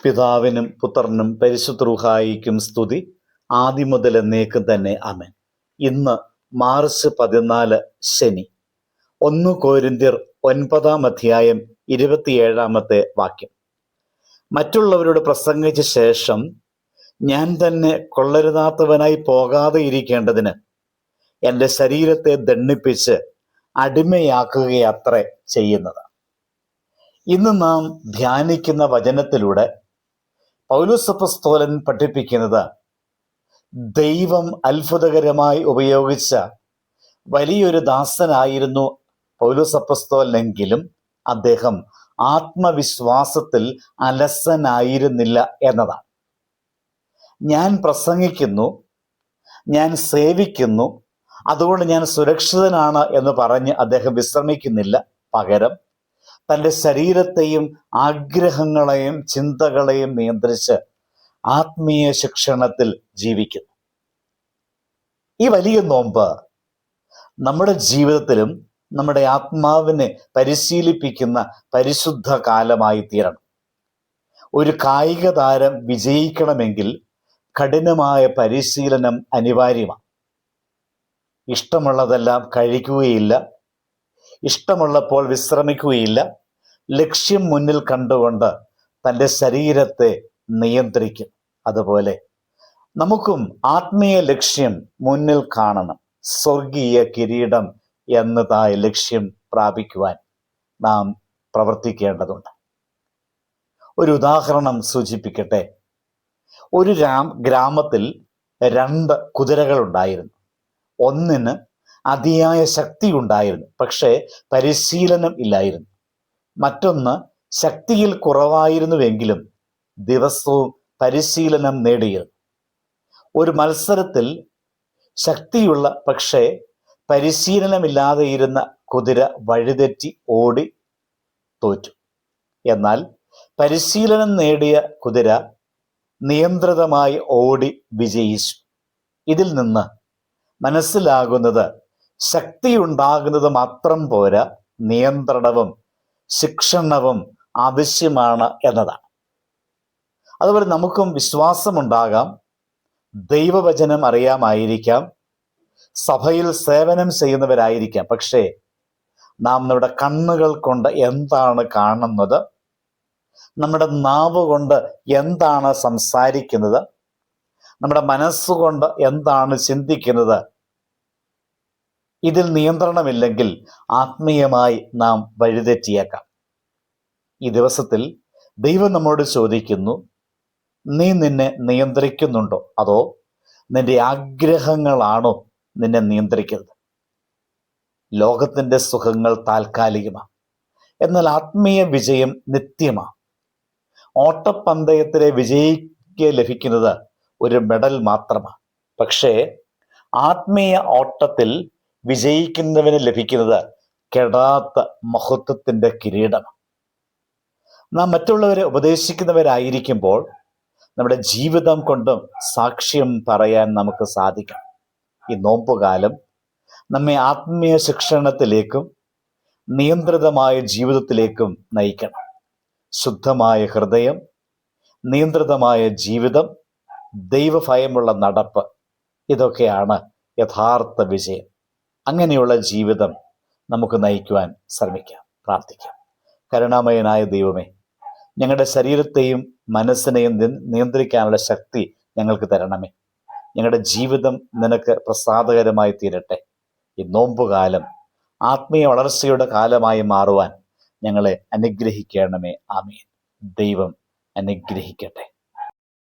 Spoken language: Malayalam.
പിതാവിനും പുത്രനും പരിശുദ്ധ റൂഹായിക്കും സ്തുതി, ആദ്യം മുതൽ എന്നേക്കും തന്നെ ആമേൻ. ഇന്ന് മാർച്ച് 14 ശനി. 1 കൊരിന്ത്യർ 9 27 വാക്യം. മറ്റുള്ളവരോട് പ്രസംഗിച്ച ശേഷം ഞാൻ തന്നെ കൊള്ളരുതാത്തവനായി പോകാതെ ഇരിക്കേണ്ടതിന് എൻ്റെ ശരീരത്തെ ദണ്ഡിപ്പിച്ച് അടിമയാക്കുകയത്രേ ചെയ്യുന്നത്. ഇന്ന് നാം ധ്യാനിക്കുന്ന വചനത്തിലൂടെ പൗലോസ് അപ്പോസ്തലൻ പഠിപ്പിക്കുന്നത് ദൈവം അത്ഭുതകരമായി ഉപയോഗിച്ച വലിയൊരു ദാസനായിരുന്നു പൗലോസ് അപ്പോസ്തലനെങ്കിലും അദ്ദേഹം ആത്മവിശ്വാസത്തിൽ അലസനായിരുന്നില്ല എന്നതാണ്. ഞാൻ പ്രസംഗിക്കുന്നു, ഞാൻ സേവിക്കുന്നു, അതുകൊണ്ട് ഞാൻ സുരക്ഷിതനാണ് എന്ന് പറഞ്ഞ് അദ്ദേഹം വിശ്രമിക്കുന്നില്ല. പകരം തൻ്റെ ശരീരത്തെയും ആഗ്രഹങ്ങളെയും ചിന്തകളെയും നിയന്ത്രിച്ച് ആത്മീയ ശിക്ഷണത്തിൽ ജീവിക്കുന്നു. ഈ വലിയ നോമ്പ് നമ്മുടെ ജീവിതത്തിലും നമ്മുടെ ആത്മാവിനെ പരിശീലിപ്പിക്കുന്ന പരിശുദ്ധ കാലമായി തീരണം. ഒരു കായിക താരം വിജയിക്കണമെങ്കിൽ കഠിനമായ പരിശീലനം അനിവാര്യമാണ്. ഇഷ്ടമുള്ളതെല്ലാം കഴിക്കുകയില്ല, ഇഷ്ടമുള്ളപ്പോൾ വിശ്രമിക്കുകയില്ല, ലക്ഷ്യം മുന്നിൽ കണ്ടുകൊണ്ട് തൻ്റെ ശരീരത്തെ നിയന്ത്രിക്കും. അതുപോലെ നമുക്കും ആത്മീയ ലക്ഷ്യം മുന്നിൽ കാണണം. സ്വർഗീയ കിരീടം എന്നതായ ലക്ഷ്യം പ്രാപിക്കുവാൻ നാം പ്രവർത്തിക്കേണ്ടതുണ്ട്. ഒരു ഉദാഹരണം സൂചിപ്പിക്കട്ടെ. ഒരു ഗ്രാമത്തിൽ 2 കുതിരകൾ ഉണ്ടായിരുന്നു. ഒന്നിന് അതിയായ ശക്തി ഉണ്ടായിരുന്നു, പക്ഷേ പരിശീലനം ഇല്ലായിരുന്നു. മറ്റൊന്ന് ശക്തിയിൽ കുറവായിരുന്നുവെങ്കിലും ദിവസവും പരിശീലനം നേടിയിരുന്നു. ഒരു മത്സരത്തിൽ ശക്തിയുള്ള പക്ഷേ പരിശീലനമില്ലാതെ ഇരുന്ന കുതിര വഴിതെറ്റി ഓടി തോറ്റു. എന്നാൽ പരിശീലനം നേടിയ കുതിര നിയന്ത്രിതമായി ഓടി വിജയിച്ചു. ഇതിൽ നിന്ന് മനസ്സിലാകുന്നത് ശക്തിയുണ്ടാകുന്നത് മാത്രം പോരാ, നിയന്ത്രണവും ശിക്ഷണവും ആവശ്യമാണ് എന്നതാണ്. അതുപോലെ നമുക്കും വിശ്വാസമുണ്ടാകാം, ദൈവവചനം അറിയാമായിരിക്കാം, സഭയിൽ സേവനം ചെയ്യുന്നവരായിരിക്കാം. പക്ഷേ നാം നമ്മുടെ കണ്ണുകൾ കൊണ്ട് എന്താണ് കാണുന്നത്, നമ്മുടെ നാവ് കൊണ്ട് എന്താണ് സംസാരിക്കുന്നത്, നമ്മുടെ മനസ്സുകൊണ്ട് എന്താണ് ചിന്തിക്കുന്നത്, ഇതിൽ നിയന്ത്രണമില്ലെങ്കിൽ ആത്മീയമായി നാം വഴിതെറ്റിയേക്കാം. ഈ ദിവസത്തിൽ ദൈവം നമ്മോട് ചോദിക്കുന്നു, നീ നിന്നെ നിയന്ത്രിക്കുന്നുണ്ടോ, അതോ നിന്റെ ആഗ്രഹങ്ങളാണോ നിന്നെ നിയന്ത്രിക്കുന്നത്? ലോകത്തിൻ്റെ സുഖങ്ങൾ താൽക്കാലികമാണ്, എന്നാൽ ആത്മീയ വിജയം നിത്യമാണ്. ഓട്ടപ്പന്തയത്തിലെ വിജയിക്ക് ലഭിക്കുന്നത് ഒരു മെഡൽ മാത്രമാണ്. പക്ഷേ ആത്മീയ ഓട്ടത്തിൽ വിജയിക്കുന്നവന് ലഭിക്കുന്നത് കെടാത്ത മഹത്വത്തിൻ്റെ കിരീടമാണ്. നാം മറ്റുള്ളവരെ ഉപദേശിക്കുന്നവരായിരിക്കുമ്പോൾ നമ്മുടെ ജീവിതം കൊണ്ടും സാക്ഷ്യം പറയാൻ നമുക്ക് സാധിക്കണം. ഈ നോമ്പുകാലം നമ്മെ ആത്മീയ ശിക്ഷണത്തിലേക്കും നിയന്ത്രിതമായ ജീവിതത്തിലേക്കും നയിക്കണം. ശുദ്ധമായ ഹൃദയം, നിയന്ത്രിതമായ ജീവിതം, ദൈവഭയമുള്ള നടപ്പ്, ഇതൊക്കെയാണ് യഥാർത്ഥ വിജയം. അങ്ങനെയുള്ള ജീവിതം നമുക്ക് നയിക്കുവാൻ ശ്രമിക്കാം. പ്രാർത്ഥിക്കാം. കരുണാമയനായ ദൈവമേ, ഞങ്ങളുടെ ശരീരത്തെയും മനസ്സിനെയും നിയന്ത്രിക്കാനുള്ള ശക്തി ഞങ്ങൾക്ക് തരണമേ. ഞങ്ങളുടെ ജീവിതം നിനക്ക് പ്രസാദകരമായി തീരട്ടെ. ഈ നോമ്പുകാലം ആത്മീയ വളർച്ചയുടെ കാലമായി മാറുവാൻ ഞങ്ങളെ അനുഗ്രഹിക്കണമേ. ആമേൻ. ദൈവം അനുഗ്രഹിക്കട്ടെ.